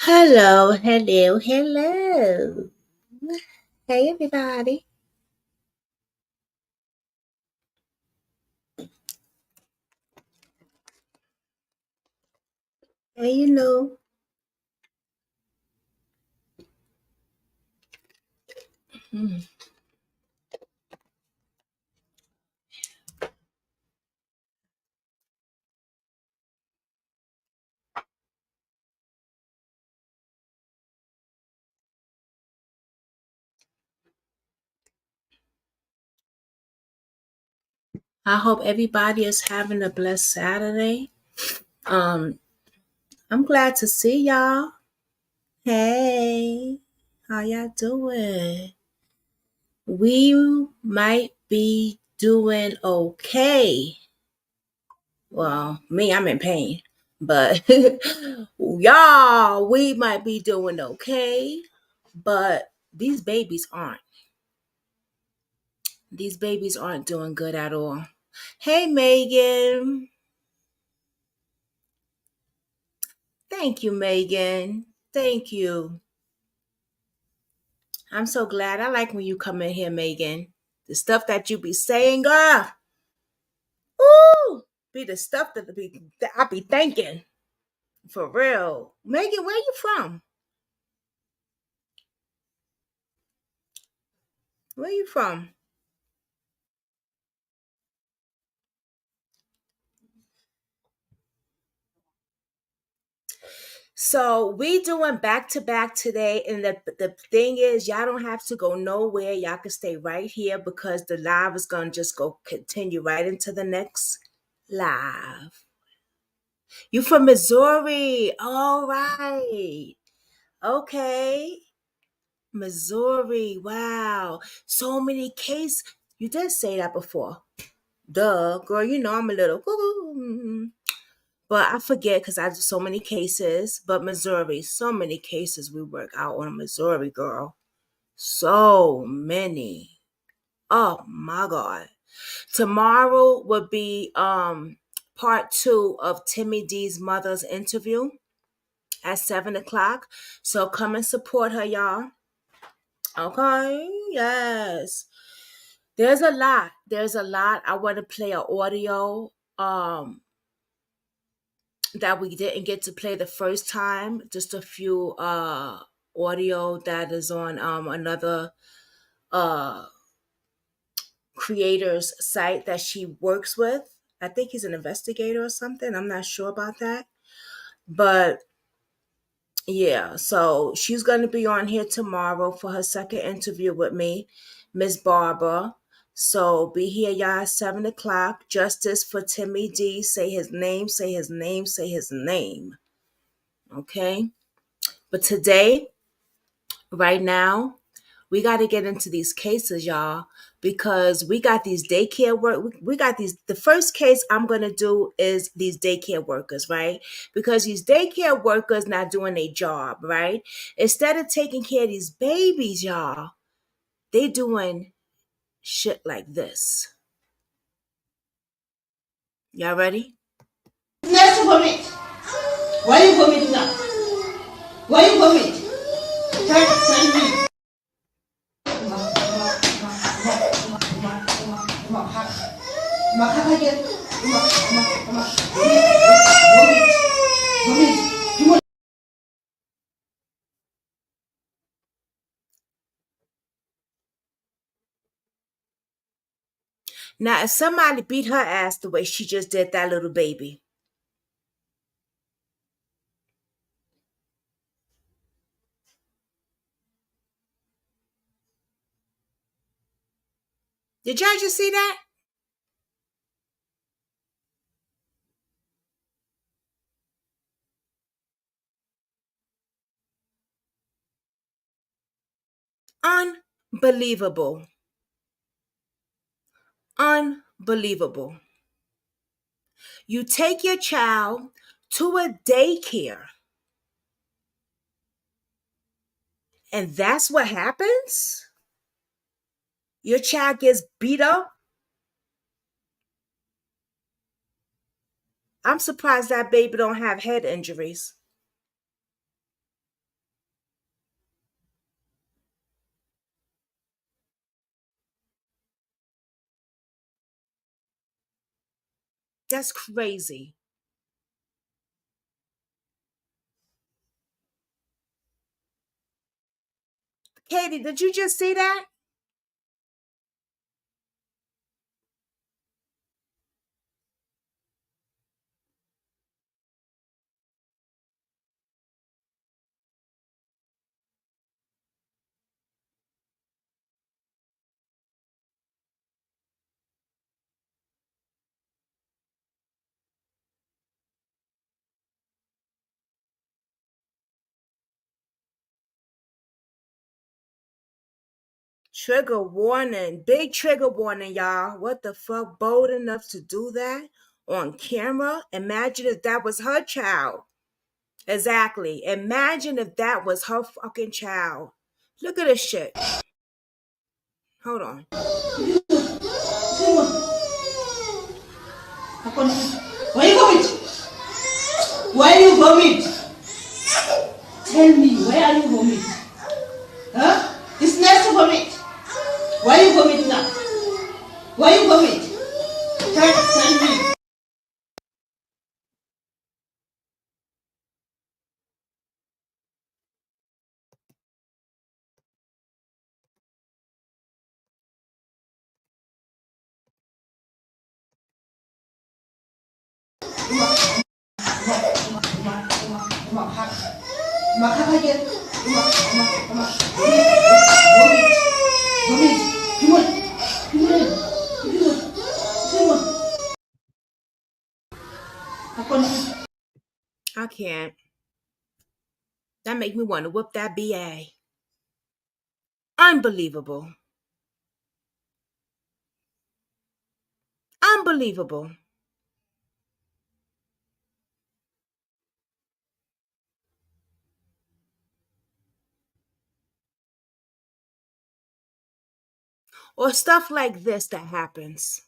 Hello, hello, hello. Hey, everybody. Hey, hmm, I hope everybody is having a blessed Saturday. Um, I'm glad to see y'all. Hey, how y'all doing? We might be doing okay. Well, me, I'm in pain, but y'all, we might be doing okay. But these babies aren't doing good at all. Hey, Megan. Thank you, Megan. Thank you. I'm so glad. I like when you come in here, Megan. The stuff that you be saying, girl, ooh, be the stuff that I be thinking. For real. Megan, where you from? Where you from? So we doing back to back today, and the thing is, y'all don't have to go nowhere. Y'all can stay right here because the live is gonna just go continue right into the next live. You from Missouri? All right. Okay. Missouri. Wow. So many cases. You did say that before. Duh, girl. You know I'm a little. But I forget because I do so many cases. But Missouri, so many cases we work out on Missouri, girl. So many. Oh my God. Tomorrow would be part two of Timmy D's mother's interview at 7 o'clock. So come and support her, y'all. Okay. Yes. There's a lot. There's a lot. I want to play an audio. That we didn't get to play the first time. Just a few audio that is on another uh creator's site that she works with. I think he's an investigator or something. I'm not sure about that. But yeah, so she's going to be on here tomorrow for her second interview with me, Miss Barbara. So be here, y'all, 7 o'clock. Justice for Timmy D. Say his name, say his name, say his name. Okay. But today, right now, we got to get into these cases, y'all, because we got these daycare work. We got these. The first case I'm going to do is these daycare workers, right? Because these daycare workers not doing their job, right? Instead of taking care of these babies, y'all, they doing shit like this. Y'all ready? Next vomit. Why you vomit now? Why you vomit? Tell me. Now, if somebody beat her ass the way she just did that little baby, did y'all just see that? Unbelievable. Unbelievable. You take your child to a daycare, and that's what happens? Your child gets beat up? I'm surprised that baby don't have head injuries. That's crazy. Katie, did you just see that? Trigger warning. Big trigger warning, y'all. What the fuck? Bold enough to do that on camera? Imagine if that was her child. Exactly. Imagine if that was her fucking child. Look at this shit. Hold on. Why you vomit? Why you vomit? Tell me, why are you vomit? Huh? It's nice to vomit. Why you vomit now? Why you vomit? Tell me. Makan aja. Vomit. Vomit. Come on. Come on. Come on. Come on. I can't. That make me want to whip that BA. Unbelievable. Unbelievable. Or stuff like this that happens.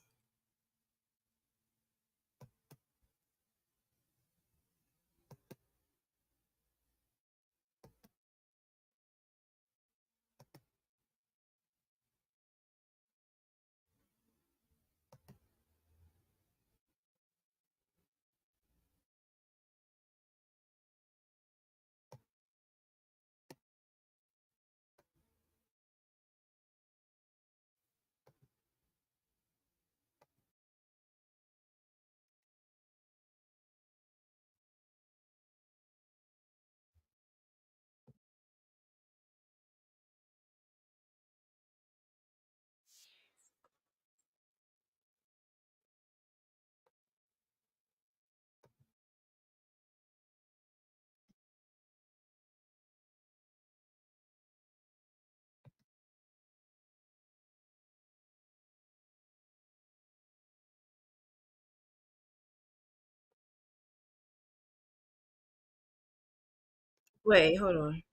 Wait, hold on.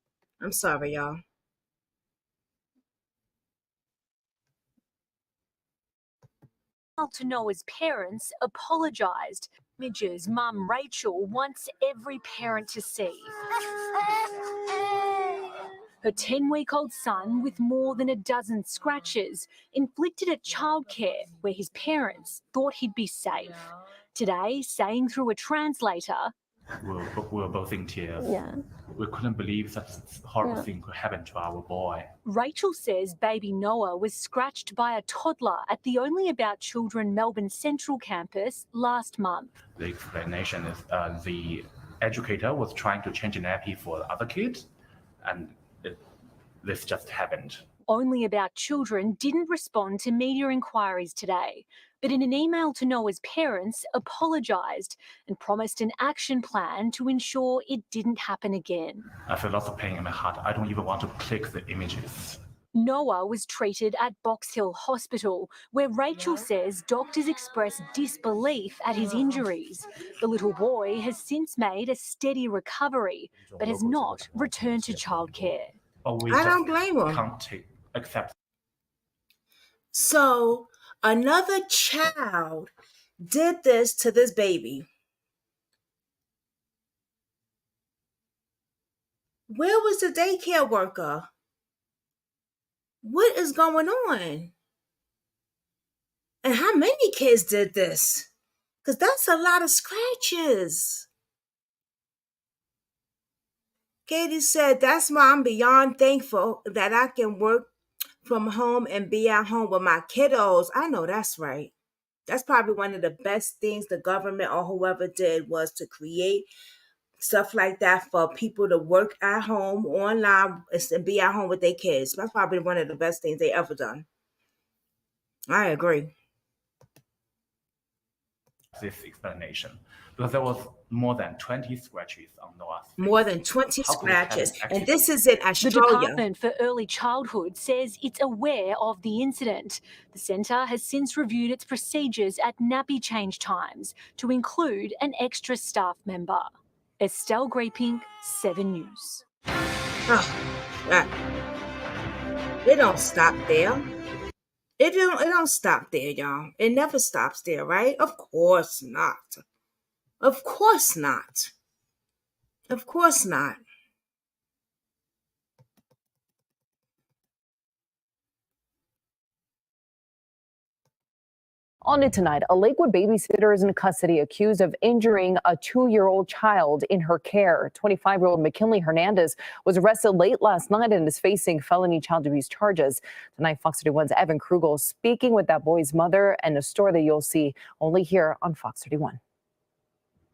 I'm sorry, y'all. To Noah's parents apologised. Midge's mum Rachel wants every parent to see. Her 10-week-old son with more than a dozen scratches, inflicted at childcare where his parents thought he'd be safe. Today, saying through a translator, we were both in tears. yeah. We couldn't believe such a horrible thing could happen to our boy. Rachel says baby Noah was scratched by a toddler at the Only About Children Melbourne Central campus last month. The explanation is the educator was trying to change a nappy for the other kids, and this just happened. Only About Children didn't respond to media inquiries today, but in an email to Noah's parents, apologised and promised an action plan to ensure it didn't happen again. I feel lots of pain in my heart. I don't even want to click the images. Noah was treated at Box Hill Hospital, where Rachel says doctors expressed disbelief at his injuries. The little boy has since made a steady recovery, but has not returned to childcare. I don't blame him. Can't accept. So another child did this to this baby. Where was the daycare worker? What is going on? And how many kids did this? Because that's a lot of scratches. Katie said, that's why I'm beyond thankful that I can work from home and be at home with my kiddos. I know that's right. That's probably one of the best things the government or whoever did was to create stuff like that for people to work at home online and be at home with their kids. That's probably one of the best things they ever done. I agree. This explanation, because there was more than 20 scratches on Noah's face. More than 20 How could the cat scratches. actually And this is in The Australia. Department for Early Childhood says it's aware of the incident. The centre has since reviewed its procedures at nappy change times to include an extra staff member. Estelle Greeping, 7 News. Oh, God. It don't stop there. It don't stop there, y'all. It never stops there, right? Of course not. Of course not. Of course not. On it tonight, a Lakewood babysitter is in custody accused of injuring a 2-year-old child in her care. 25-year-old McKinley Hernandez was arrested late last night and is facing felony child abuse charges. Tonight, Fox 31's Evan Krugel speaking with that boy's mother, and a story that you'll see only here on Fox 31.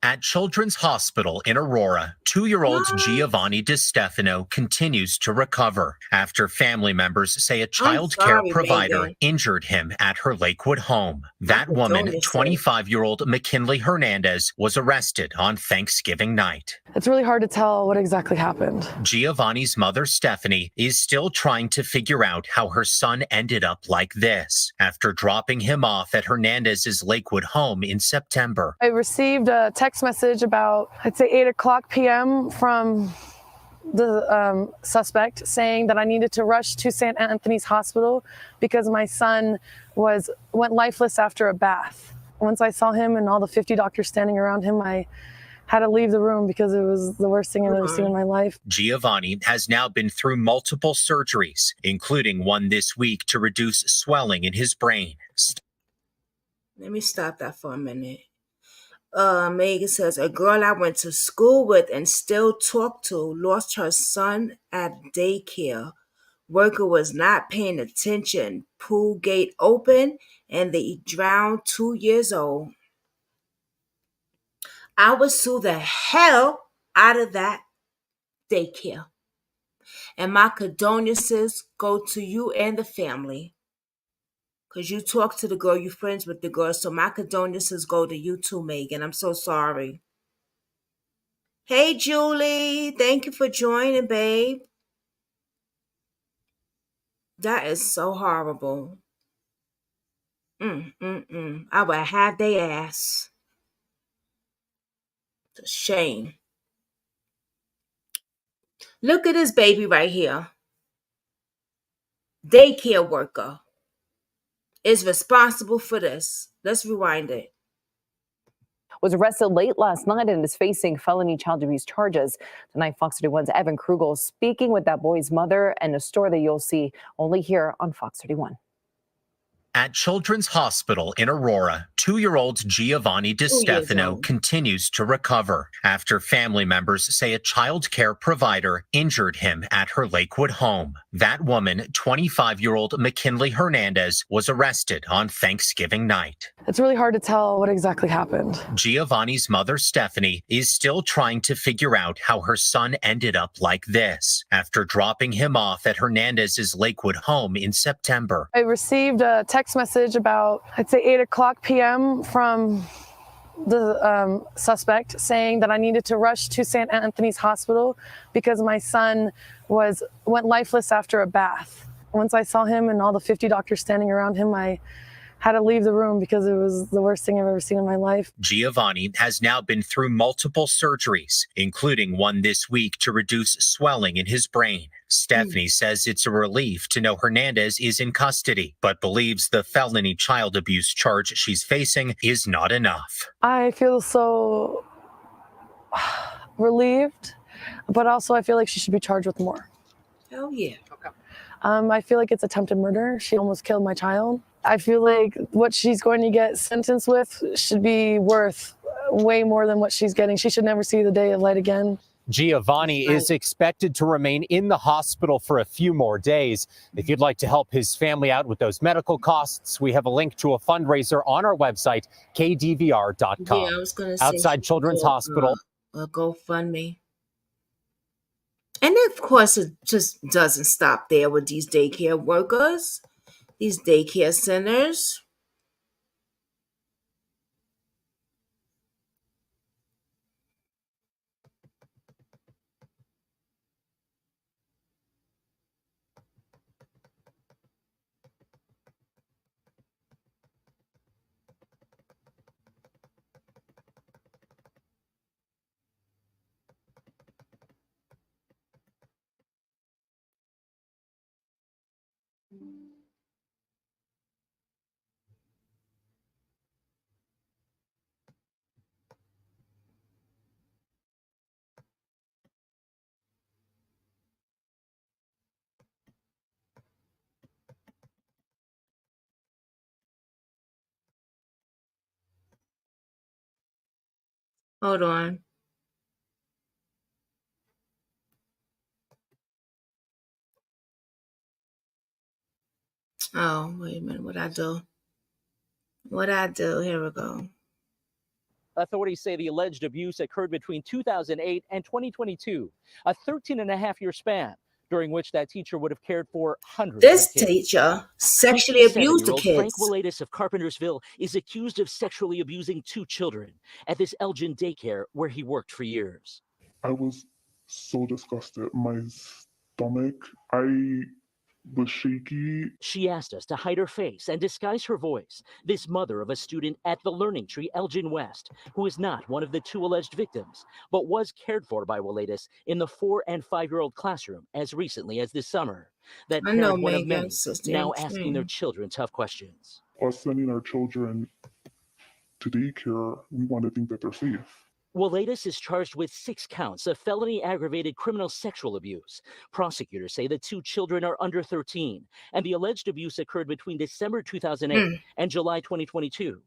At Children's Hospital in Aurora, 2-year-old Giovanni DiStefano continues to recover after family members say a child care provider injured him at her Lakewood home. That woman, 25-year-old McKinley Hernandez, was arrested on Thanksgiving night. It's really hard to tell what exactly happened. Giovanni's mother, Stephanie, is still trying to figure out how her son ended up like this after dropping him off at Hernandez's Lakewood home in September. I received a text message about, I'd say 8:00 p.m. from the suspect saying that I needed to rush to St. Anthony's Hospital because my son went lifeless after a bath. Once I saw him and all the 50 doctors standing around him, I had to leave the room because it was the worst thing I've ever seen in my life. Giovanni has now been through multiple surgeries, including one this week to reduce swelling in his brain. Let me stop that for a minute. Megan says, a girl I went to school with and still talk to lost her son at daycare. Worker was not paying attention. Pool gate open and they drowned 2 years old. I would sue the hell out of that daycare. And my condolences go to you and the family. Because you talk to the girl, you're friends with the girl. So my condolences go to you too, Megan. I'm so sorry. Hey, Julie. Thank you for joining, babe. That is so horrible. I would have their ass. It's a shame. Look at this baby right here. Daycare worker is responsible for this. Let's rewind it. Was arrested late last night and is facing felony child abuse charges. Tonight, Fox 31's Evan Krugel speaking with that boy's mother, and a story that you'll see only here on Fox 31. At Children's Hospital in Aurora, 2-year-old Giovanni DiStefano continues to recover after family members say a child care provider injured him at her Lakewood home. That woman, 25-year-old McKinley Hernandez, was arrested on Thanksgiving night. It's really hard to tell what exactly happened. Giovanni's mother, Stephanie, is still trying to figure out how her son ended up like this after dropping him off at Hernandez's Lakewood home in September. I received a text message about, I'd say 8:00 p.m. from the suspect saying that I needed to rush to St. Anthony's Hospital because my son went lifeless after a bath. Once I saw him and all the 50 doctors standing around him, I had to leave the room because it was the worst thing I've ever seen in my life. Giovanni has now been through multiple surgeries, including one this week to reduce swelling in his brain. Stephanie says it's a relief to know Hernandez is in custody, but believes the felony child abuse charge she's facing is not enough. I feel so relieved, but also I feel like she should be charged with more. Oh, yeah. Okay. I feel like it's attempted murder. She almost killed my child. I feel like what she's going to get sentenced with should be worth way more than what she's getting. She should never see the day of light again. Giovanni is expected to remain in the hospital for a few more days. If you'd like to help his family out with those medical costs, we have a link to a fundraiser on our website, kdvr.com. Yeah, I was going to say Outside Children's Hospital. A GoFundMe. And of course, it just doesn't stop there with these daycare workers, these daycare centers. Hold on. Oh, wait a minute. What'd I do? Here we go. Authorities say the alleged abuse occurred between 2008 and 2022, a 13-and-a-half-year span, during which that teacher would have cared for hundreds of kids. This teacher sexually abused the kids. Frank Waletis of Carpentersville is accused of sexually abusing 2 children at this Elgin daycare where he worked for years. I was so disgusted. My stomach, I was shaky. She asked us to hide her face and disguise her voice. This mother of a student at the Learning Tree, Elgin West, who is not one of the 2 alleged victims, but was cared for by Waletis in the 4- and 5-year-old classroom as recently as this summer. That parent, one of many, now asking their children tough questions. Us sending our children to daycare, we want to think that they're safe. Waletis is charged with 6 counts of felony aggravated criminal sexual abuse. Prosecutors say the 2 children are under 13, and the alleged abuse occurred between December 2008 and July 2022.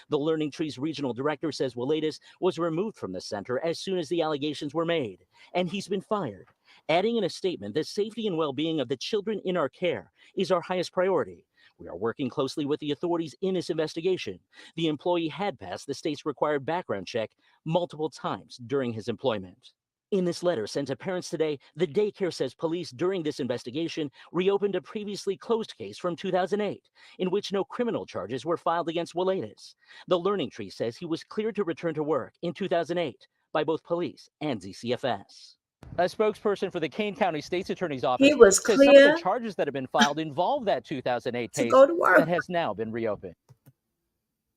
The Learning Tree's regional director says Waletis was removed from the center as soon as the allegations were made, and he's been fired, adding in a statement the safety and well-being of the children in our care is our highest priority. We are working closely with the authorities in this investigation. The employee had passed the state's required background check multiple times during his employment. In this letter sent to parents today, the daycare says police during this investigation reopened a previously closed case from 2008, in which no criminal charges were filed against Waletis. The Learning Tree says he was cleared to return to work in 2008 by both police and DCFS. A spokesperson for the Kane County State's Attorney's Office says some of the charges that have been filed involve that 2008 case that has now been reopened.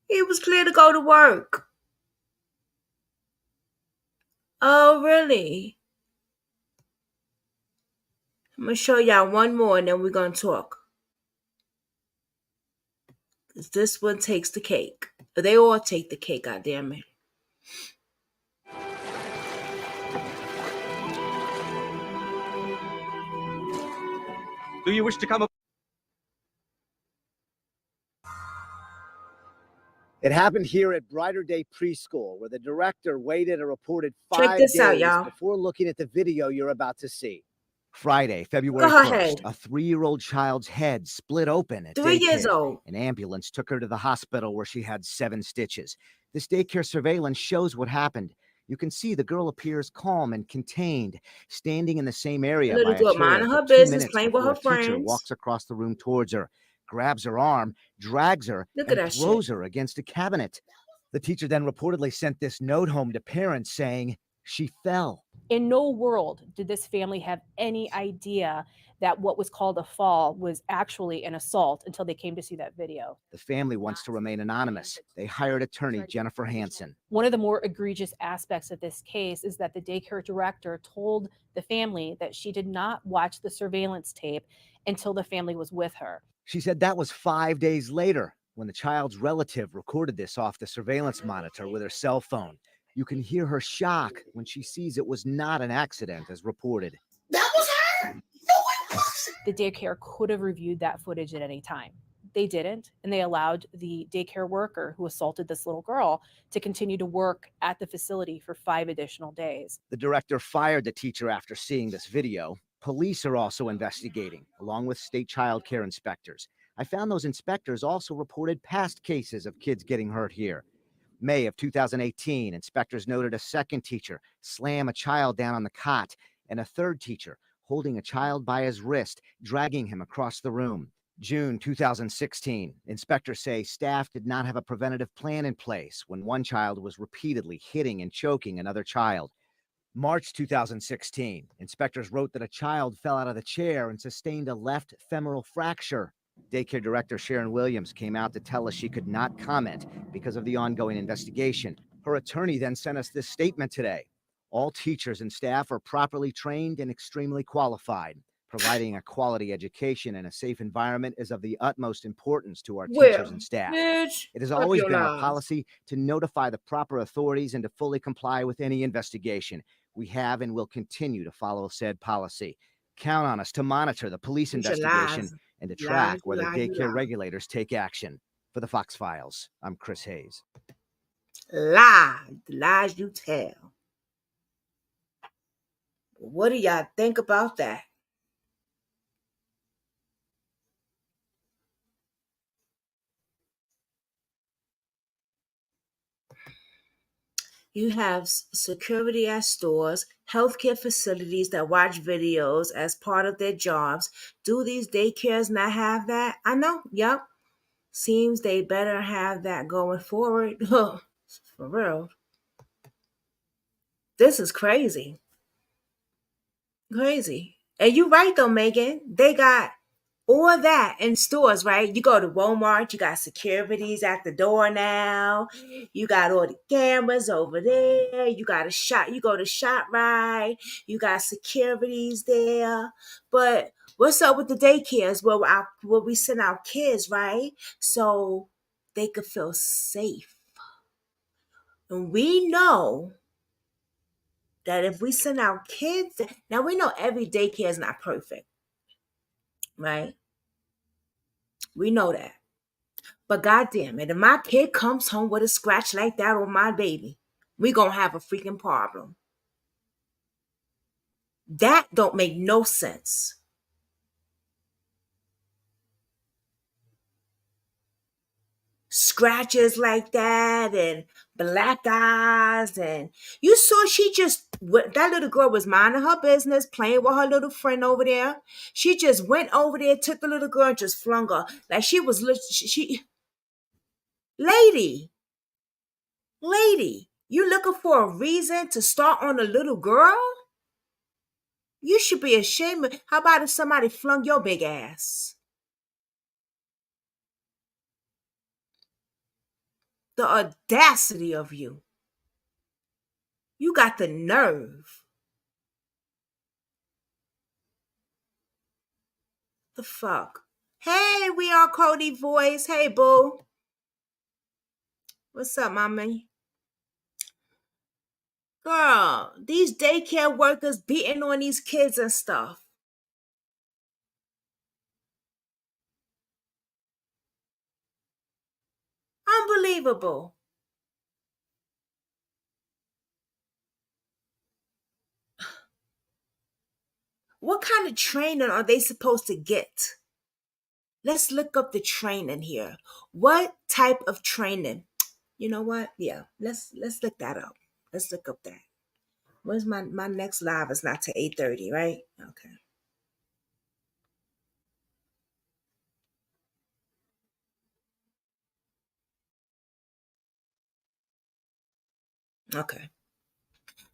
He was clear to go to work. Oh, really? I'm going to show y'all one more and then we're going to talk. This one takes the cake. They all take the cake, goddammit. Do you wish to come up? It happened here at Brighter Day Preschool, where the director waited a reported 5 days before looking at the video you're about to see. Friday, February 1st, a 3-year-old child's head split open at 3 years daycare. old. An ambulance took her to the hospital where she had 7 stitches. This daycare surveillance shows what happened. You can see the girl appears calm and contained, standing in the same area by a chair minding her for 2 business, minutes playing with before her a teacher friends. walks across the room towards her, grabs her arm, drags her, and throws her against a cabinet. The teacher then reportedly sent this note home to parents saying she fell. In no world did this family have any idea that what was called a fall was actually an assault until they came to see that video. The family wants to remain anonymous. They hired attorney Jennifer Hansen. One of the more egregious aspects of this case is that the daycare director told the family that she did not watch the surveillance tape until the family was with her. She said that was 5 days later when the child's relative recorded this off the surveillance monitor with her cell phone. You can hear her shock when she sees it was not an accident as reported. That was her? No, it wasn't. The daycare could have reviewed that footage at any time. they didn't, and they allowed the daycare worker who assaulted this little girl to continue to work at the facility for 5 additional days. The director fired the teacher after seeing this video. Police are also investigating, along with state child care inspectors. I found those inspectors also reported past cases of kids getting hurt here. May of 2018, inspectors noted a second teacher slam a child down on the cot and a third teacher holding a child by his wrist, dragging him across the room. June 2016, inspectors say staff did not have a preventative plan in place when one child was repeatedly hitting and choking another child. March 2016, inspectors wrote that a child fell out of the chair and sustained a left femoral fracture. Daycare director Sharon Williams came out to tell us she could not comment because of the ongoing investigation. Her attorney then sent us this statement today. All teachers and staff are properly trained and extremely qualified. Providing a quality education and a safe environment is of the utmost importance to our teachers and staff. It has always been our policy to notify the proper authorities and to fully comply with any investigation. We have and will continue to follow said policy. Count on us to monitor the police investigation and to track whether daycare regulators take action. For the Fox Files, I'm Chris Hayes. Lies you tell. What do y'all think about that? You have security at stores, healthcare facilities that watch videos as part of their jobs. Do these daycares not have that? I know, yep. Seems they better have that going forward. For real. This is crazy. Crazy. And you're right though, Megan. They got all that in stores, right? You go to Walmart, you got securities at the door now. You got all the cameras over there. You got you go to ShopRite, you got securities there. But what's up with the daycares where we send our kids, right? So they could feel safe. And we know that if we send our kids, now we know every daycare is not perfect, right? We know that. But goddamn it, if my kid comes home with a scratch like that on my baby, we gonna have a freaking problem. That don't make no sense. Scratches like that and black eyes, and you saw that little girl was minding her business, playing with her little friend over there. She just went over there, took the little girl and just flung her like she was lady, you looking for a reason to start on a little girl? You should be ashamed. How about if somebody flung your big ass? The audacity of you. You got the nerve. The fuck? Hey, we are Cody Voice. Hey, boo. What's up, mommy? Girl, these daycare workers beating on these kids and stuff. Unbelievable. What kind of training are they supposed to get? Let's look up the training here. What type of training? You know what? Yeah, let's look that up. Let's look up that. Where's my next live? Is not to 8:30, right? Okay. Okay.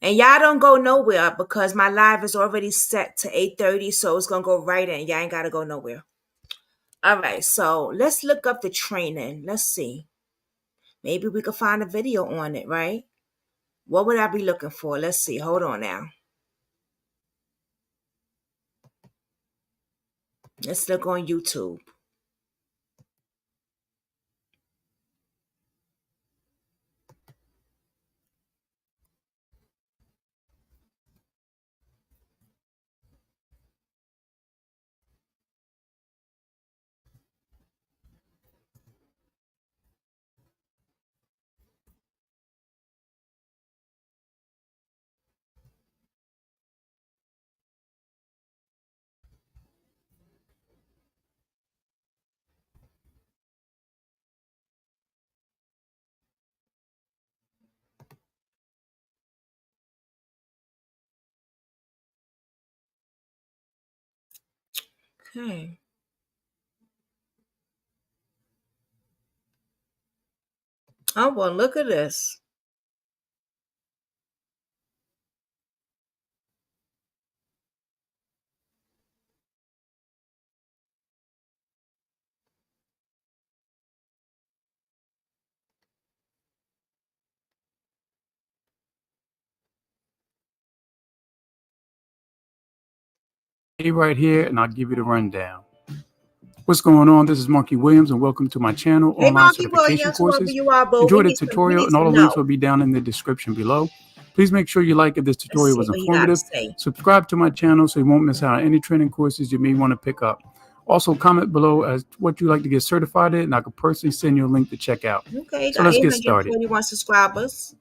And y'all don't go nowhere because my live is already set to 8:30, so it's gonna go right in. Y'all ain't gotta go nowhere. All right, so let's look up the training. Let's see. Maybe we could find a video on it, right? What would I be looking for? Let's see. Hold on now. Let's look on YouTube. Okay. Oh, well, look at this. Right here, and I'll give you the rundown. What's going on? This is Monkey Williams, and welcome to my channel, Hey, Online Marky Certification Williams, whoever Courses. you are, boo. Enjoy the We tutorial, need and all to the links know. will be down in the description below. Please make sure you like if this Let's tutorial see was what he got to informative. say. Subscribe to my channel so you won't miss out on any training courses you may want to pick up. Also, comment below as what you'd like to get certified in, and I could personally send you a link to check out. Okay, So got let's get started. 841 subscribers.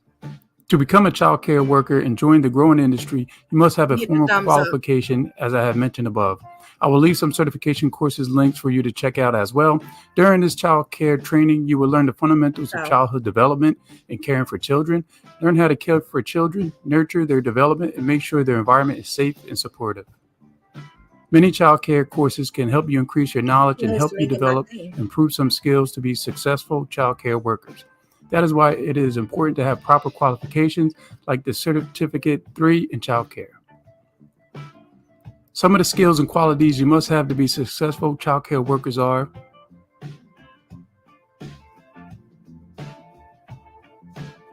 To become a child care worker and join the growing industry, you must have a Hit the formal thumbs up. qualification, as I have mentioned above. I will leave some certification courses links for you to check out as well. During this child care training, you will learn the fundamentals of childhood development and caring for children, learn how to care for children, nurture their development, and make sure their environment is safe and supportive. Many child care courses can help you increase your knowledge and help you develop and improve some skills to be successful child care workers. That is why it is important to have proper qualifications like the Certificate 3 in child care. Some of the skills and qualities you must have to be successful child care workers are: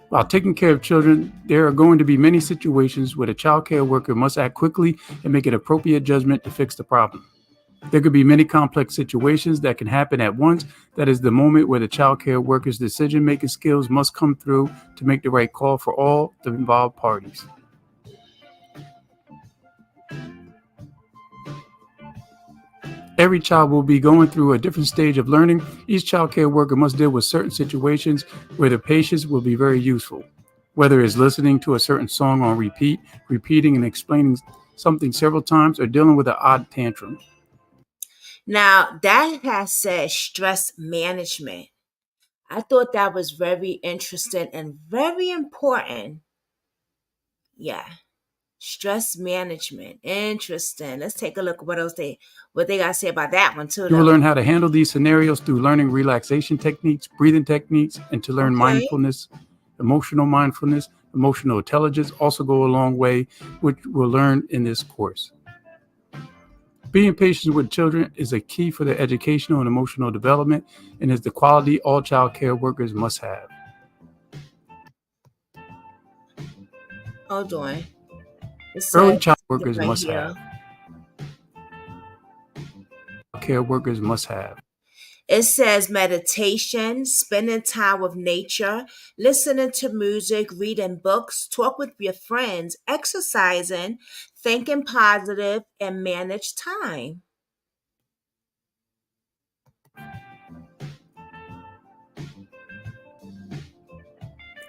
while taking care of children, there are going to be many situations where the child care worker must act quickly and make an appropriate judgment to fix the problem. There could be many complex situations that can happen at once. That is the moment where the child care worker's decision-making skills must come through to make the right call for all the involved parties. Every child will be going through a different stage of learning. Each child care worker must deal with certain situations where the patience will be very useful, whether it's listening to a certain song on repeat, repeating and explaining something several times, or dealing with an odd tantrum. Now, that has said stress management. I thought that was very interesting and very important. Yeah. Stress management. Interesting. Let's take a look at what they got to say about that one too. You will learn how to handle these scenarios through learning relaxation techniques, breathing techniques, and to learn mindfulness, emotional intelligence also go a long way, which we'll learn in this course. Being patient with children is a key for their educational and emotional development and is the quality all child care workers must have. Hold on. Early child workers must have. Care workers must have. It says meditation, spending time with nature, listening to music, reading books, talk with your friends, exercising, thinking positive, and manage time.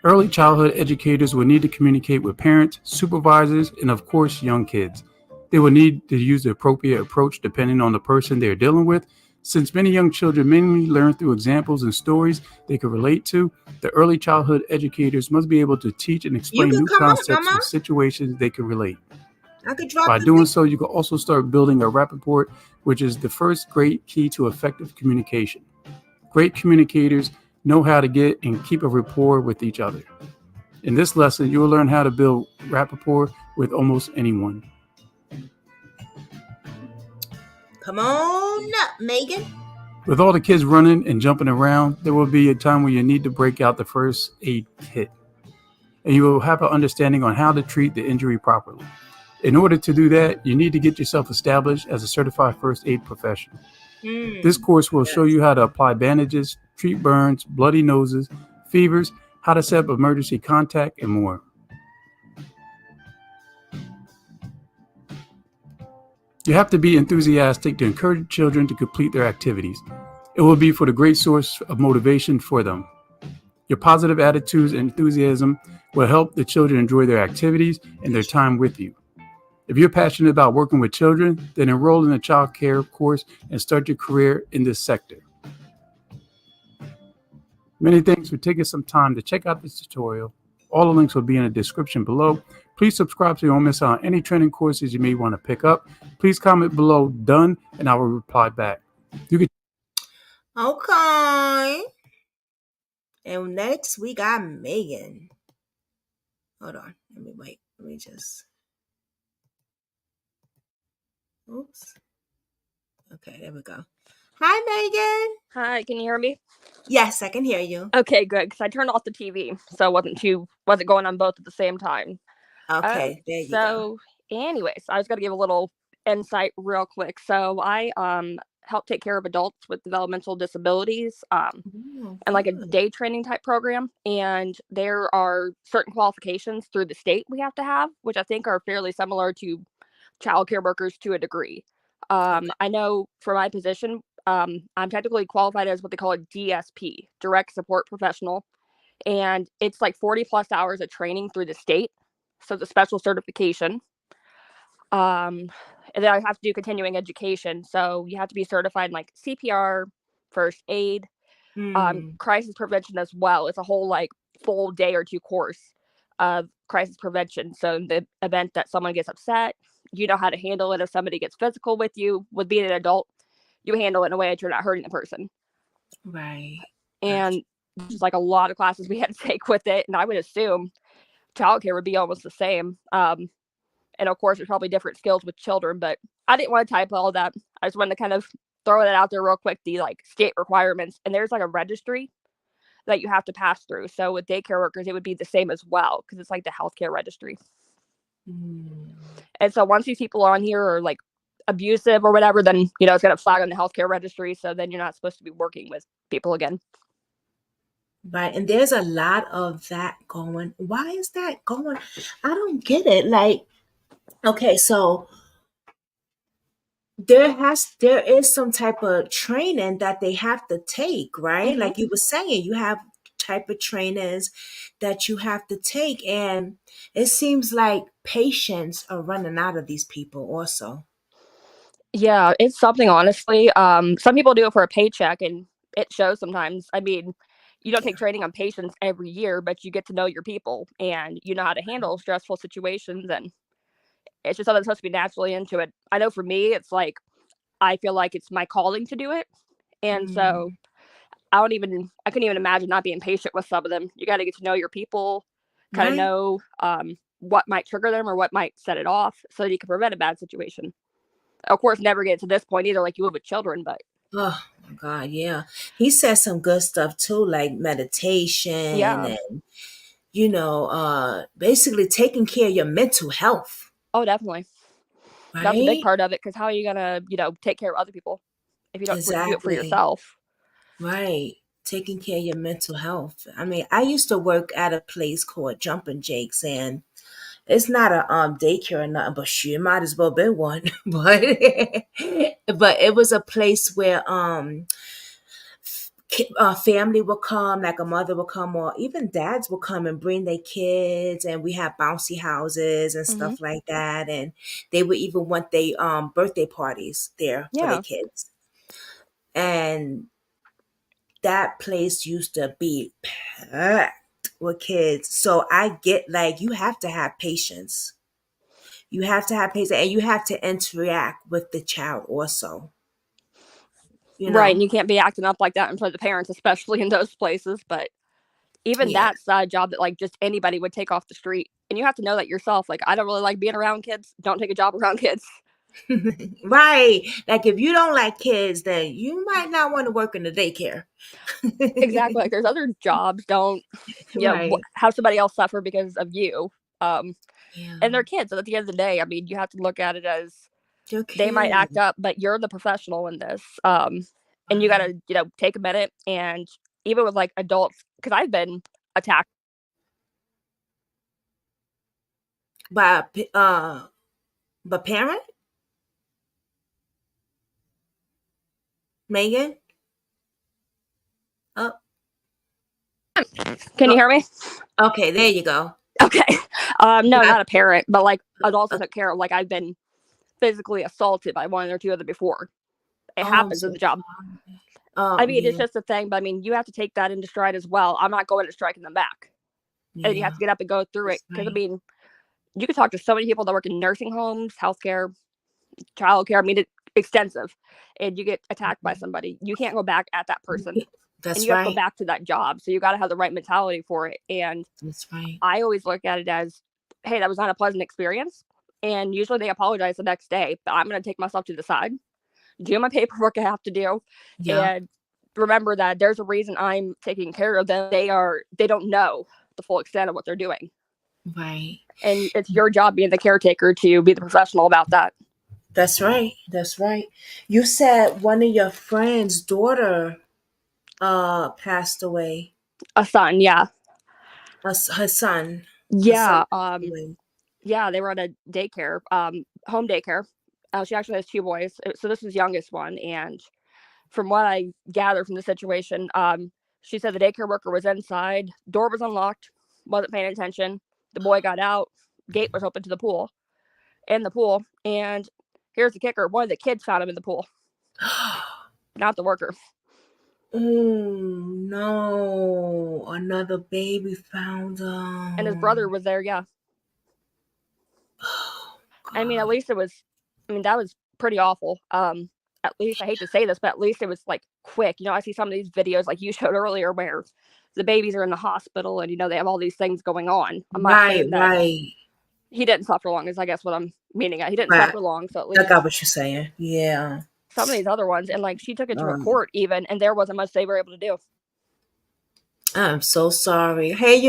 Early childhood educators will need to communicate with parents, supervisors, and of course, young kids. They will need to use the appropriate approach depending on the person they are dealing with. Since many young children mainly learn through examples and stories they can relate to, the early childhood educators must be able to teach and explain new concepts and situations they can relate. By doing so, you can also start building a rapport, which is the first great key to effective communication. Great communicators know how to get and keep a rapport with each other. In this lesson, you will learn how to build rapport with almost anyone. Come on up, Megan. With all the kids running and jumping around, there will be a time where you need to break out the first aid kit. And you will have an understanding on how to treat the injury properly. In order to do that, you need to get yourself established as a certified first aid professional. This course will show you how to apply bandages, treat burns, bloody noses, fevers, how to set up emergency contact, and more. You have to be enthusiastic to encourage children to complete their activities. It will be for the great source of motivation for them. Your positive attitudes and enthusiasm will help the children enjoy their activities and their time with you. If you're passionate about working with children, then enroll in a child care course and start your career in this sector. Many thanks for taking some time to check out this tutorial. All the links will be in the description below. Please subscribe so you don't miss out on any training courses you may want to pick up. Please comment below done, and I will reply back. You can. Okay. And next we got Megan. Hold on. Let me just. Oops. Okay, there we go. Hi, Megan. Hi, can you hear me? Yes, I can hear you. Okay, good, because I turned off the TV, so it wasn't going on both at the same time. Okay, there you go. Anyways, I was going to give a little insight real quick. So I help take care of adults with developmental disabilities and like a day training type program. And there are certain qualifications through the state we have to have, which I think are fairly similar to child care workers to a degree. I know for my position, I'm technically qualified as what they call a DSP, direct support professional. And it's like 40 plus hours of training through the state. So it's a special certification. And then I have to do continuing education. So you have to be certified in like CPR, first aid, crisis prevention as well. It's a whole like full day or two course of crisis prevention. So in the event that someone gets upset, you know how to handle it. If somebody gets physical with you, with being an adult, you handle it in a way that you're not hurting the person. Right. And there's like a lot of classes we had to take with it. And I would assume childcare would be almost the same. And of course, there's probably different skills with children, but I didn't want to type all that. I just wanted to kind of throw that out there real quick, the like state requirements. And there's like a registry that you have to pass through. So with daycare workers, it would be the same as well, because it's like the healthcare registry. And so once these people on here are like abusive or whatever, then, you know, it's going to flag on the healthcare registry. So then you're not supposed to be working with people again. Right. And there's a lot of that going. Why is that going? I don't get it. Like, okay, so there is some type of training that they have to take, right? Like you were saying, you have type of trainings that you have to take, and it seems like patients are running out of these people also. Yeah, it's something, honestly. Some people do it for a paycheck, and it shows sometimes. I mean, you don't take training on patients every year, but you get to know your people and you know how to handle stressful situations, and it's just something that's supposed to be naturally into it. I know for me, it's like I feel like it's my calling to do it, and so I couldn't even imagine not being patient with some of them. You got to get to know your people, kind of know what might trigger them or what might set it off, so that you can prevent a bad situation. Of course, never get to this point either, like you would with children, but. Oh my God, yeah. He said some good stuff too, like meditation and, you know, basically taking care of your mental health. Oh, definitely. Right? That's a big part of it, because how are you going to, you know, take care of other people if you don't do it for yourself? Right. Taking care of your mental health. I mean, I used to work at a place called Jumpin' Jakes, and it's not a daycare or nothing, but she might as well be one. but it was a place where family would come, like a mother would come, or even dads would come and bring their kids, and we have bouncy houses and stuff like that, and they would even want their birthday parties there for their kids. And that place used to be packed with kids. So I get, like, you have to have patience. You have to have patience, and you have to interact with the child also. You know? Right, and you can't be acting up like that in front of the parents, especially in those places. But even that's a job that like just anybody would take off the street. And you have to know that yourself. Like, I don't really like being around kids. Don't take a job around kids. Right. Like, if you don't like kids, then you might not want to work in the daycare. Exactly. Like, there's other jobs. Don't, you know, have somebody else suffer because of you. And they're kids. And at the end of the day, I mean, you have to look at it as they might act up, but you're the professional in this. And you got to, you know, take a minute. And even with like adults, because I've been attacked by parent? Megan? Oh. Can you hear me? Okay, there you go. Okay. No, not a parent, but like adults I took care of. Like, I've been physically assaulted by one or two of them before. It happens in the job. I mean, it's just a thing, but I mean, you have to take that into stride as well. I'm not going to striking them back. And you have to get up and go through it. Because I mean, you could talk to so many people that work in nursing homes, healthcare, childcare. I mean, it's extensive. And you get attacked by somebody. You can't go back at that person. That's and you have to go right. back to that job. So you got to have the right mentality for it. And That's right. I always look at it as, hey, that was not a pleasant experience. And usually they apologize the next day, but I'm going to take myself to the side, do my paperwork I have to do, Yeah. and remember that there's a reason I'm taking care of them. They don't know the full extent of what they're doing. Right. And it's your job being the caretaker to be the professional about that. That's right. That's right. You said one of your friends' daughter passed away. A son, yeah. Her son. Yeah. Away. Yeah, they were at a daycare, home daycare. She actually has 2 boys. So this is youngest one. And from what I gathered from the situation, she said the daycare worker was inside, door was unlocked, wasn't paying attention. The boy got out, gate was open to the pool, and here's the kicker: one of the kids found him in the pool, not the worker. Oh no! Another baby found him, and his brother was there. Yeah. I mean, at least it was. I mean, that was pretty awful. At least I hate to say this, but at least it was like quick. I see some of these videos like you showed earlier where the babies are in the hospital and they have all these things going on. I'm not saying that he didn't suffer long, is I guess what I'm meaning. He didn't suffer long, so at least I got what you're saying. Yeah. Some of these other ones, and like she took it to a court even, and there wasn't much they were able to do. I'm so sorry. Hey,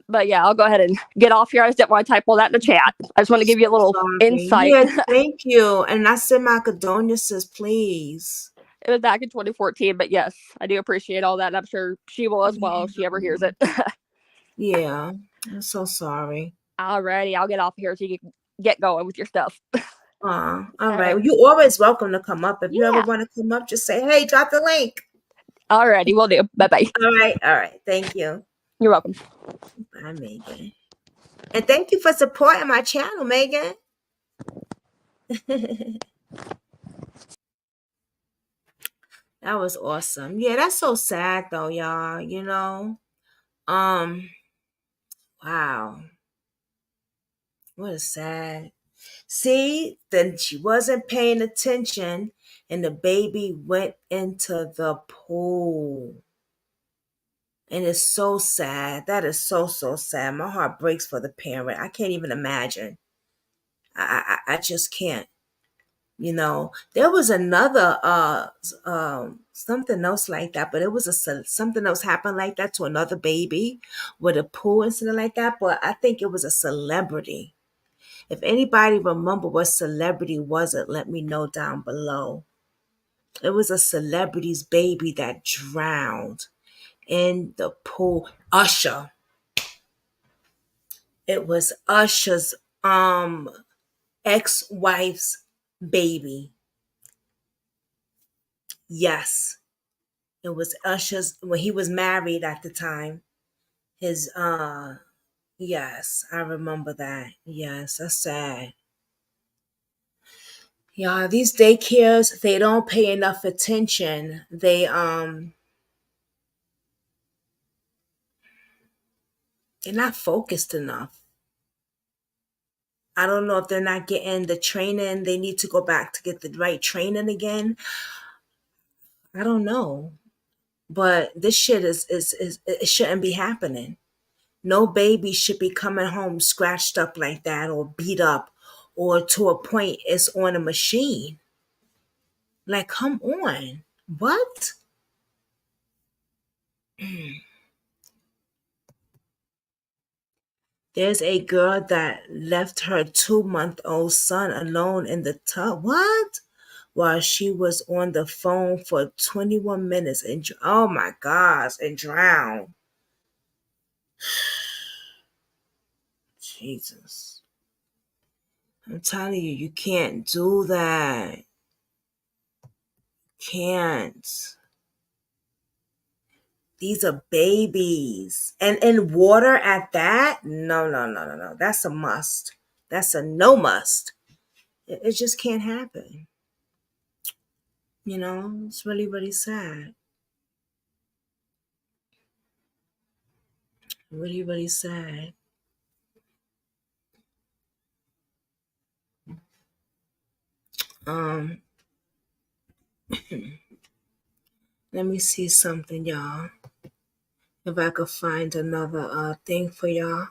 But yeah, I'll go ahead and get off here. I just didn't want to type all that in the chat. I just want to give you a little insight. Yeah, thank you. And I send my condolences, please. It was back in 2014, but yes, I do appreciate all that. And I'm sure she will as well if she ever hears it. Yeah, I'm so sorry. Alrighty, I'll get off here so you can get going with your stuff. All right. Well, you're always welcome to come up. If you ever want to come up, just say, hey, drop the link. Alrighty, we'll do. Bye-bye. All right. Thank you. You're welcome. Bye, Megan. And thank you for supporting my channel, Megan. That was awesome. Yeah, that's so sad though, y'all. Wow. What a sad. See, then she wasn't paying attention and the baby went into the pool. And it's so sad. That is so sad. My heart breaks for the parent. I can't even imagine. I just can't. There was another something else like that, but it was something else happened like that to another baby with a pool incident like that. But I think it was a celebrity. If anybody remember what celebrity was it, let me know down below. It was a celebrity's baby that drowned in the pool. Usher. It was Usher's ex-wife's baby. Yes. It was Usher's when he was married at the time. His yes, I remember that. Yes, that's sad. Yeah, these daycares, they don't pay enough attention. They're not focused enough. I don't know if they're not getting the training. They need to go back to get the right training again. I don't know. But this shit is it shouldn't be happening. No baby should be coming home scratched up like that or beat up or to a point it's on a machine. Like, come on. What? There's a girl that left her 2-month-old son alone in the tub. What? While she was on the phone for 21 minutes and oh my gosh, and drowned. Jesus. I'm telling you, you can't do that. Can't. These are babies. And in water at that? No. That's a must. That's a no must. It just can't happen. It's really, really sad. Really, really sad. Um, let me see something, y'all. If I could find another thing for y'all.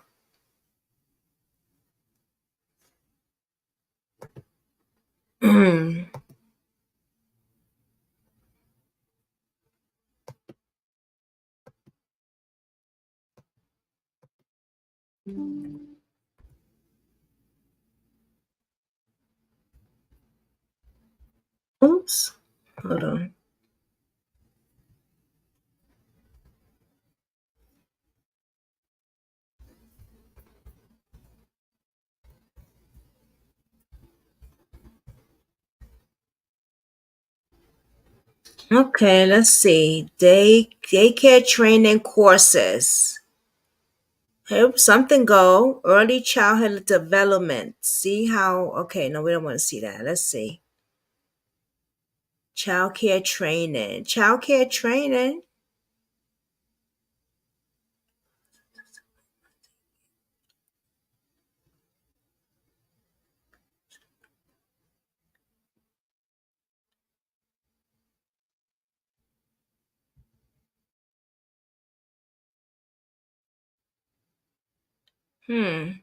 Oops. Hold on. Okay, let's see. Daycare training courses. Here, something go. Early childhood development. See how, okay, no, we don't want to see that. Let's see. Childcare training. Childcare training. Hmm.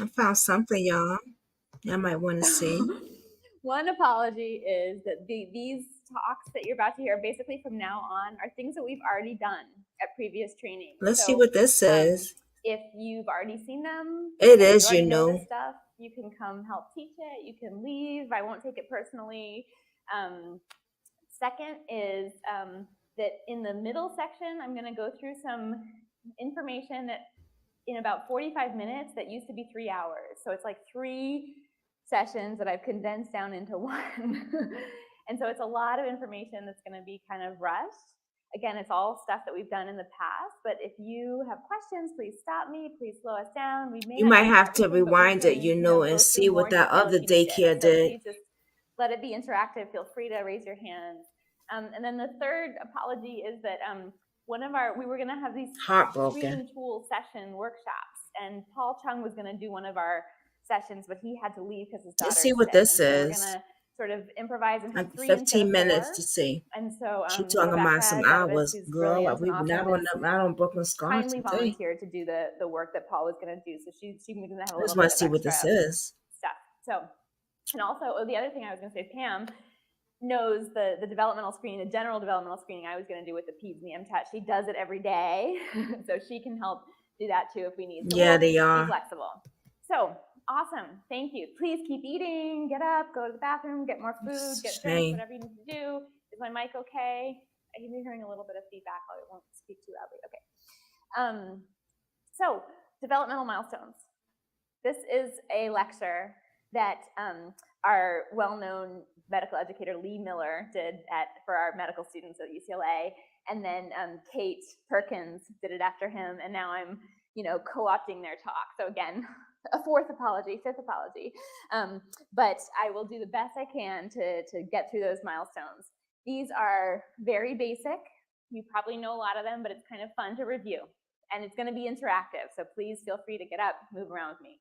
I found something, y'all. Y'all might want to see. One apology is that these talks that you're about to hear basically from now on are things that we've already done at previous trainings. Let's see what this says. If you've already seen them, It is, you already know know. this stuff, you can come help teach it, you can leave. I won't take it personally. Second is that in the middle section, I'm going to go through some information that in about 45 minutes that used to be 3 hours. So it's like 3 sessions that I've condensed down into one. And so it's a lot of information that's going to be kind of rushed. Again, it's all stuff that we've done in the past, but if you have questions, please stop me, please slow us down. We may You not might get to have to everything, but we rewind it, can, know, go and through see more what that detail other if you need to. daycare So did. please just let it be interactive. Feel free to raise your hands. And then the third apology is that we were going to have these screening tool session workshops, and Paul Chung was going to do one of our sessions, but he had to leave because his daughter. Let's see what sick. this and so is. we're going to sort of improvise and have 3 15 instead of 4. minutes to see. And so She talking about some hours, girl. We not on Brooklynsquad kindly today. volunteered to do the work that Paul was going to do. So she's going to have a I just little want bit to see of what this extra is. stuff. So, and also the other thing I was going to say, Pam knows the developmental screening, the general developmental screening I was going to do with the peds and the MCAT. She does it every day, so she can help do that too if we need. So Yeah, we'll they are. be flexible. So awesome, thank you. Please keep eating, get up, go to the bathroom, get more food, get drinks, whatever you need to do. Is my mic okay? I keep hearing a little bit of feedback. I won't speak too loudly. Okay. So developmental milestones. This is a lecture that our well-known medical educator Lee Miller did for our medical students at UCLA, and then Kate Perkins did it after him, and now I'm co-opting their talk. So again, a fifth apology, but I will do the best I can to get through those milestones. These are very basic. You probably know a lot of them, but it's kind of fun to review, and it's going to be interactive. So please feel free to get up, move around with me.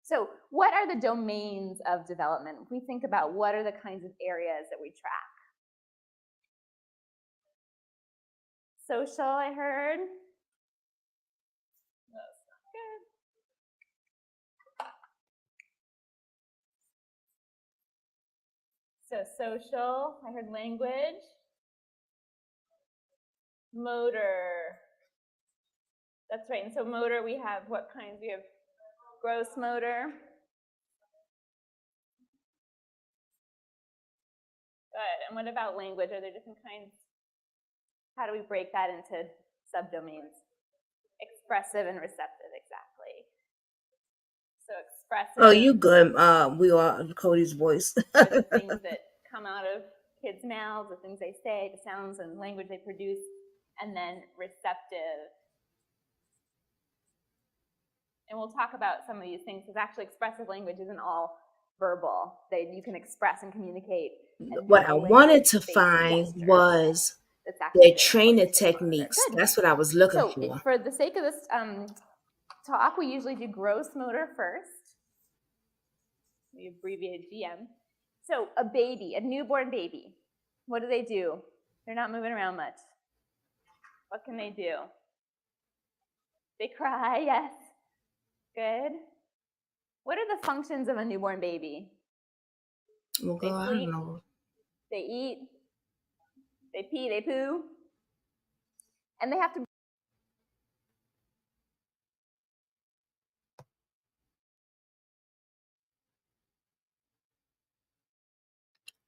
So what are the domains of development? If we think about what are the kinds of areas that we track. Social, I heard. That's not good. So social, I heard language. Motor. That's right. And so motor, we have what kinds? We have gross motor. Good. And what about language? Are there different kinds? How do we break that into subdomains? Expressive and receptive, exactly. expressive. Oh, you good. We are Cody's voice. The things that come out of kids' mouths, the things they say, the sounds and language they produce, and then receptive. And we'll talk about some of these things because actually expressive language isn't all verbal. You can express and communicate. And What I wanted to find was their training techniques. That's what I was looking for. So for the sake of this talk, we usually do gross motor first. We abbreviate GM. So a baby, a newborn baby, what do? They're not moving around much. What can they do? They cry, yes. Good. What are the functions of a newborn baby? Well, They I sleep, don't know. they eat, they pee, they poo, and they have to.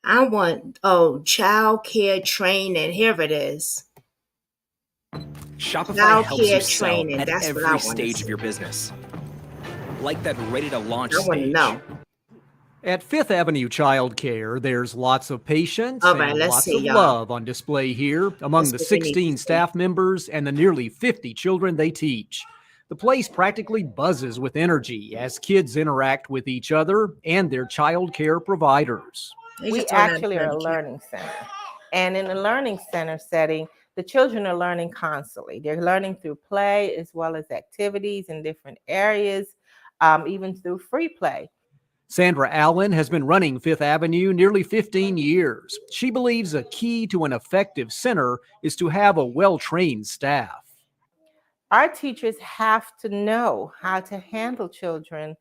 I want child care training. Here it is. Shopify Child helps care you sell training. at That's what I every want to stage see. of your business. Like that ready to launch I want to stage. know. At Fifth Avenue Child Care, there's lots of patience All right, and let's lots see, of y'all. love on display here among the That's what we need to 16 see. staff members and the nearly 50 children they teach. The place practically buzzes with energy as kids interact with each other and their child care providers. We actually are a learning center. And in a learning center setting, the children are learning constantly. They're learning through play as well as activities in different areas, even through free play. Sandra Allen has been running Fifth Avenue nearly 15 years. She believes a key to an effective center is to have a well-trained staff. Our teachers have to know how to handle children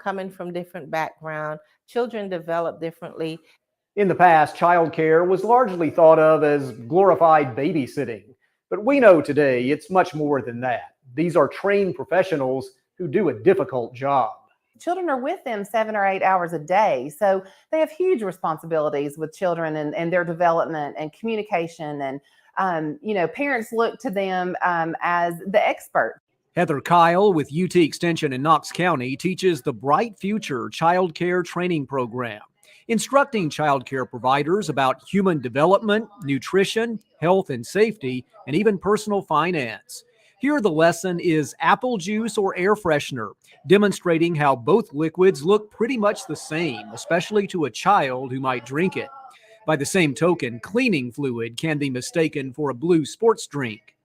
coming from different backgrounds. Children develop differently. In the past, childcare was largely thought of as glorified babysitting. But we know today it's much more than that. These are trained professionals who do a difficult job. Children are with them 7 or 8 hours a day. So they have huge responsibilities with children and their development and communication. And, parents look to them as the expert. Heather Kyle with UT Extension in Knox County teaches the Bright Future Child Care Training Program, instructing child care providers about human development, nutrition, health and safety, and even personal finance. Here the lesson is apple juice or air freshener, demonstrating how both liquids look pretty much the same, especially to a child who might drink it. By the same token, cleaning fluid can be mistaken for a blue sports drink.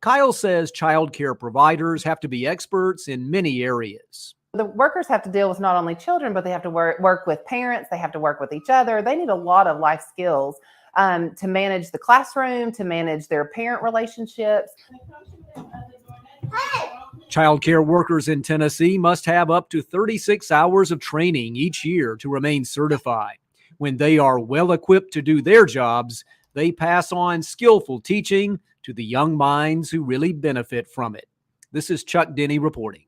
Kyle says child care providers have to be experts in many areas. The workers have to deal with not only children, but they have to work with parents. They have to work with each other. They need a lot of life skills to manage the classroom, to manage their parent relationships. Child care workers in Tennessee must have up to 36 hours of training each year to remain certified. When they are well equipped to do their jobs, they pass on skillful teaching to the young minds who really benefit from it. This is Chuck Denny reporting.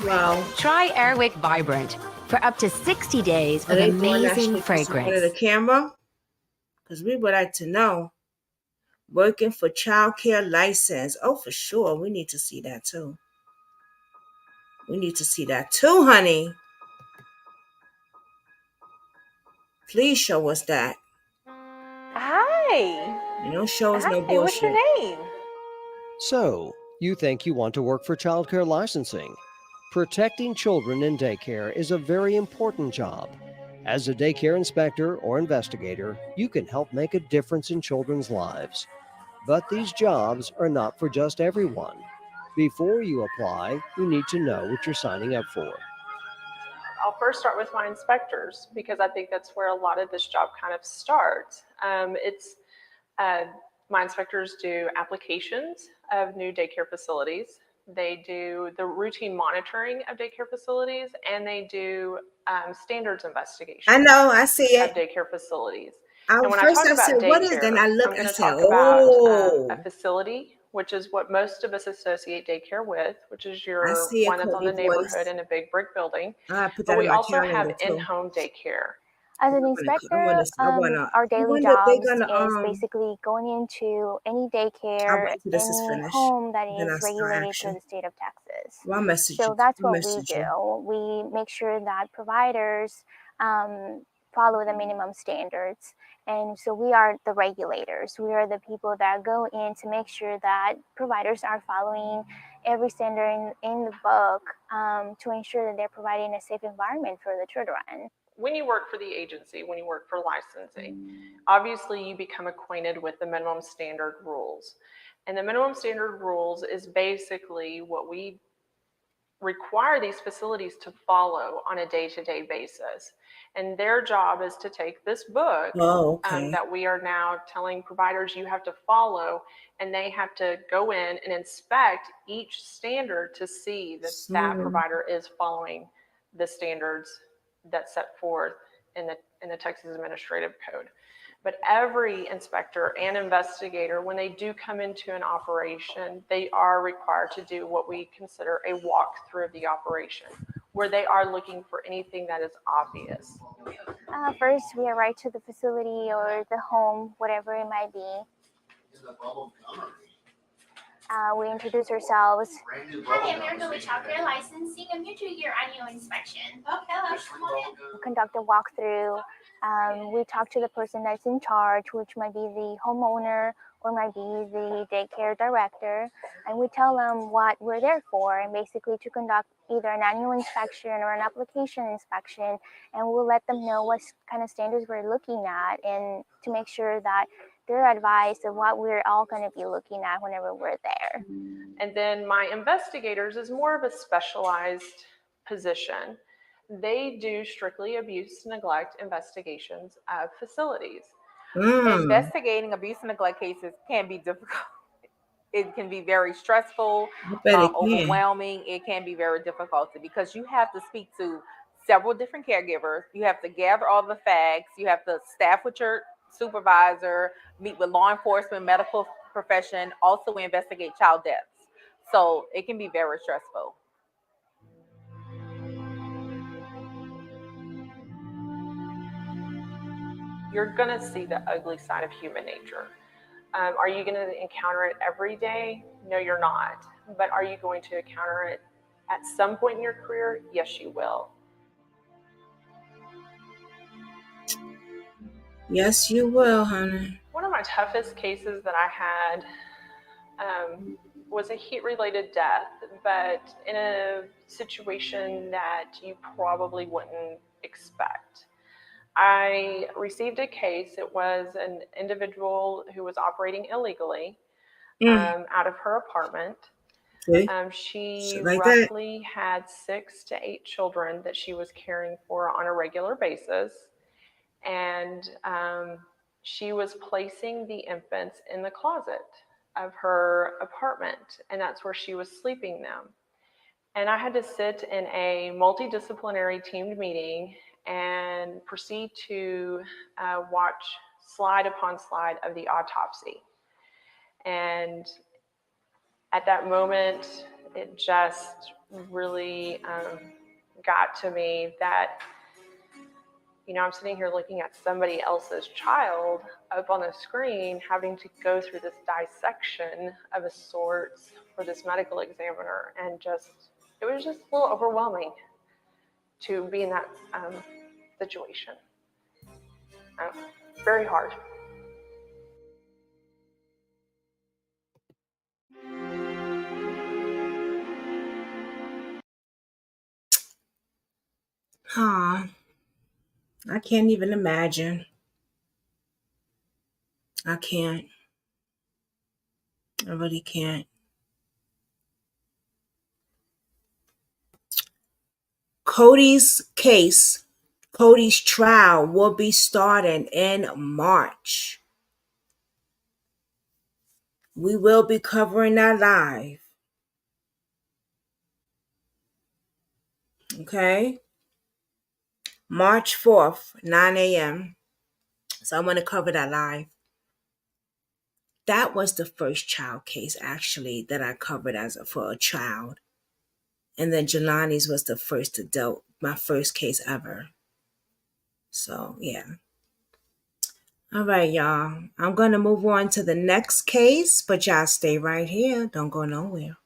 Wow. Try Airwick Vibrant for up to 60 days of amazing fragrance. The camera, because we would like to know. Working for child care license. Oh, for sure. We need to see that too. Honey. Please show us that. Hi. Show us no bullshit. What's your name? So, you think you want to work for childcare licensing? Protecting children in daycare is a very important job. As a daycare inspector or investigator, you can help make a difference in children's lives. But these jobs are not for just everyone. Before you apply, you need to know what you're signing up for. I'll first start with my inspectors because I think that's where a lot of this job kind of starts. My inspectors do applications of new daycare facilities. They do the routine monitoring of daycare facilities, and they do standards investigations. I know, I see it. Of daycare facilities. And when I said, what is that? I'm going to talk about a facility, which is what most of us associate daycare with, which is your one that's on the neighborhood in a big brick building. But we also have in-home daycare. As an inspector, our daily jobs is basically going into any daycare, any home that is regulated through the state of Texas. So that's what we do. We make sure that providers follow the minimum standards. And so we are the regulators. We are the people that go in to make sure that providers are following every standard in the book to ensure that they're providing a safe environment for the children. When you work for the agency, when you work for licensing, obviously you become acquainted with the minimum standard rules. And the minimum standard rules is basically what we require these facilities to follow on a day-to-day basis. And their job is to take this book that we are now telling providers you have to follow, and they have to go in and inspect each standard to see that that provider is following the standards that's set forth in the Texas Administrative Code. But every inspector and investigator, when they do come into an operation, they are required to do what we consider a walkthrough of the operation, where they are looking for anything that is obvious. First, we arrive to the facility or the home, whatever it might be. We introduce ourselves. Hi, I'm Erica with Child Care Licensing. I'm here to do your annual inspection. Okay, come on in. We conduct a walkthrough. We talk to the person that's in charge, which might be the homeowner or might be the daycare director, and we tell them what we're there for, and basically to conduct either an annual inspection or an application inspection, and we'll let them know what kind of standards we're looking at, and to make sure that they're advised of what we're all going to be looking at whenever we're there. And then my investigators is more of a specialized position. They do strictly abuse and neglect investigations of facilities. Investigating abuse and neglect cases can be difficult. It can be very stressful, overwhelming. It can be very difficult because you have to speak to several different caregivers. You have to gather all the facts. You have to staff with your supervisor, meet with law enforcement, medical profession. Also, we investigate child deaths. So it can be very stressful. You're going to see the ugly side of human nature. Are you going to encounter it every day? No, you're not. But are you going to encounter it at some point in your career? Yes, you will. Yes, you will, honey. One of my toughest cases that I had was a heat-related death, but in a situation that you probably wouldn't expect. I received a case. It was an individual who was operating illegally out of her apartment. She roughly had 6 to 8 children that she was caring for on a regular basis. And she was placing the infants in the closet of her apartment, and that's where she was sleeping them. And I had to sit in a multidisciplinary teamed meeting and proceed to watch slide upon slide of the autopsy. And at that moment, it just really got to me that, you know, I'm sitting here looking at somebody else's child up on the screen, having to go through this dissection of a sort for this medical examiner. And it was just a little overwhelming to be in that situation. Very hard. I can't even imagine. I can't. I really can't. Cody's trial will be starting in March. We will be covering that live. Okay? March 4th, 9 a.m. So I'm going to cover that live. That was the first child case, actually, that I covered for a child. And then Jelani's was the first adult, my first case ever. So, yeah. All right, y'all. I'm going to move on to the next case, but y'all stay right here. Don't go nowhere.